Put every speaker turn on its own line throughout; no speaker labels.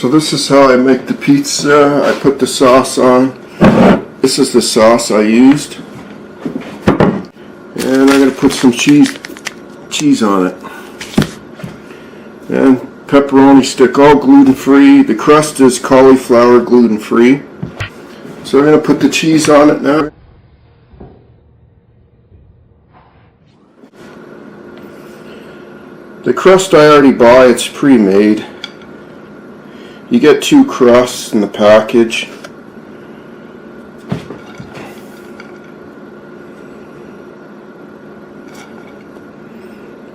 So this is how I make the pizza. I put the sauce on. This is the sauce I used. And I'm going to put some cheese on it. And pepperoni stick, all gluten-free. The crust is cauliflower gluten-free. So I'm going to put the cheese on it now. The crust I already buy, it's pre-made. You get 2 crusts in the package.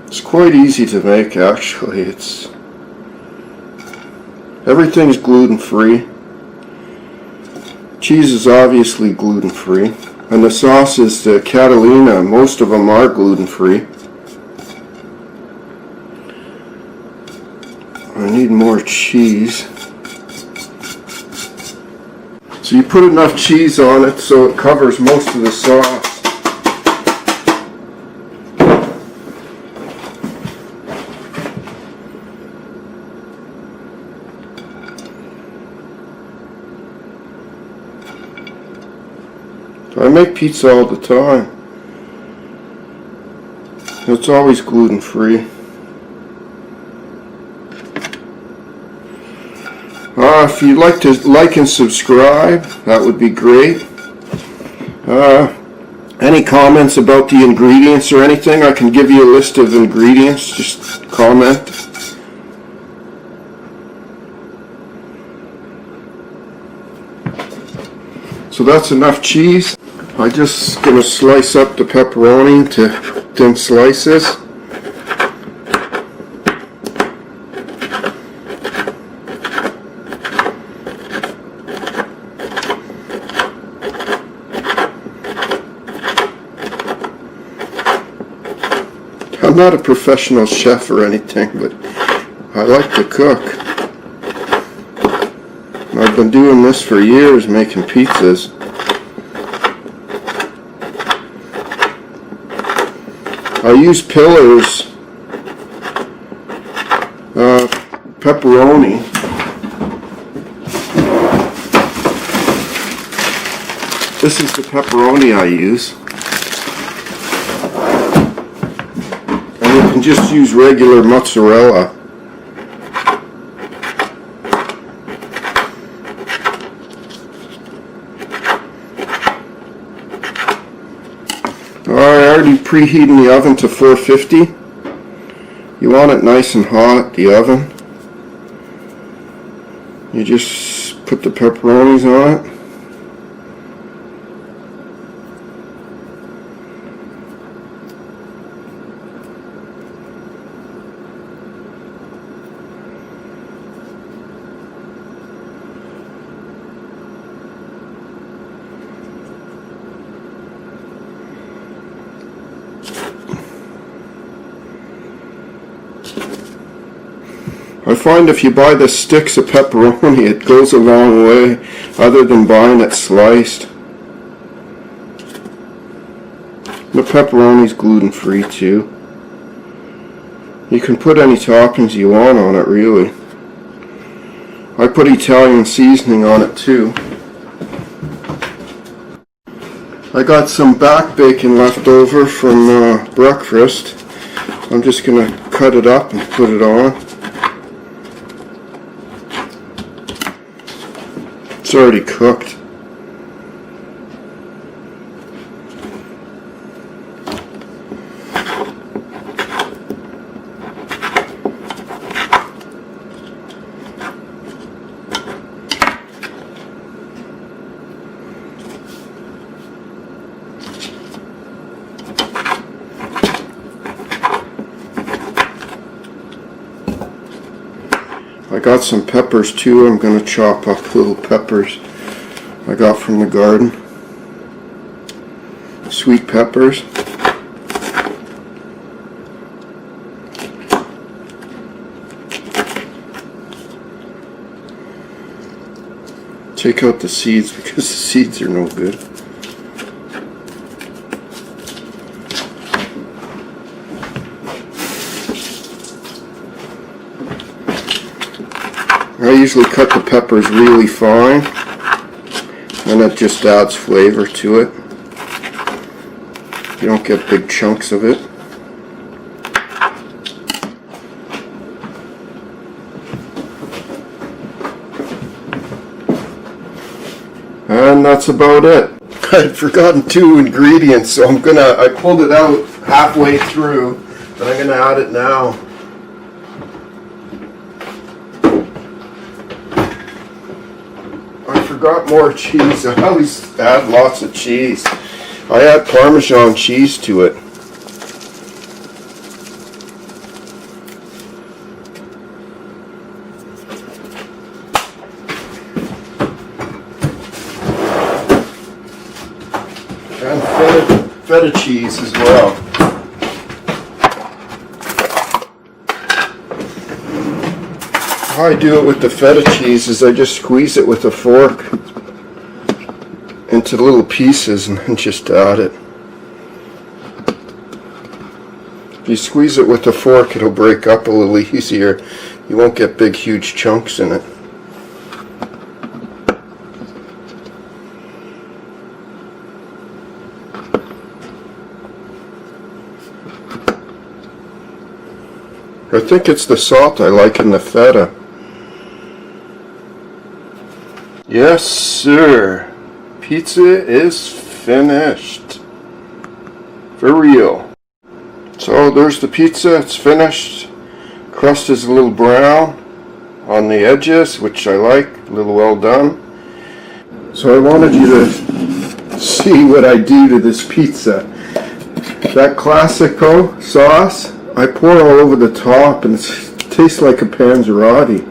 It's quite easy to make, actually. Everything's gluten-free. Cheese is obviously gluten-free. And the sauce is the Catalina. Most of them are gluten-free. I need more cheese. So you put enough cheese on it so it covers most of the sauce. I make pizza all the time. It's always gluten-free. If you'd like to like and subscribe, that would be great. Any comments about the ingredients or anything, I can give you a list of ingredients. Just comment. So that's enough cheese. I'm just going to slice up the pepperoni into thin slices. I'm not a professional chef or anything, but I like to cook. I've been doing this for years, making pizzas. I use Pillars pepperoni. This is the pepperoni I use. And you can just use regular mozzarella. I already preheating the oven to 450. You want it nice and hot, the oven. You just put the pepperonis on it. I find if you buy the sticks of pepperoni, it goes a long way, other than buying it sliced. The pepperoni's gluten-free too. You can put any toppings you want on it, really. I put Italian seasoning on it too. I got some back bacon left over from breakfast. I'm just going to cut it up and put it on. It's already cooked. I got some peppers too. I'm going to chop up little peppers I got from the garden. Sweet peppers. Take out the seeds because the seeds are no good. I usually cut the peppers really fine, and it just adds flavor to it. You don't get big chunks of it. And that's about it. I'd forgotten 2 ingredients, so I pulled it out halfway through, but I'm gonna add it now. I forgot more cheese. I always add lots of cheese. I add Parmesan cheese to it. And feta cheese as well. How I do it with the feta cheese is I just squeeze it with a fork into little pieces and then just add it. If you squeeze it with a fork, it'll break up a little easier. You won't get big, huge chunks in it. I think it's the salt I like in the feta. Yes, sir. Pizza is finished. For real. So there's the pizza. It's finished. Crust is a little brown on the edges, which I like. A little well done. So I wanted you to see what I do to this pizza. That Classico sauce I pour all over the top, and it tastes like a panzerotti.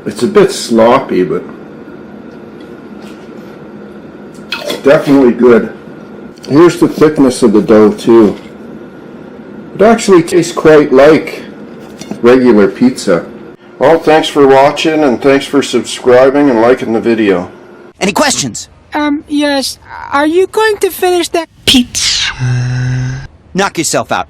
It's a bit sloppy, but it's definitely good. Here's the thickness of the dough too. It actually tastes quite like regular pizza. Well, thanks for watching, and thanks for subscribing and liking the video.
Any questions?
Yes. Are you going to finish that pizza?
Knock yourself out.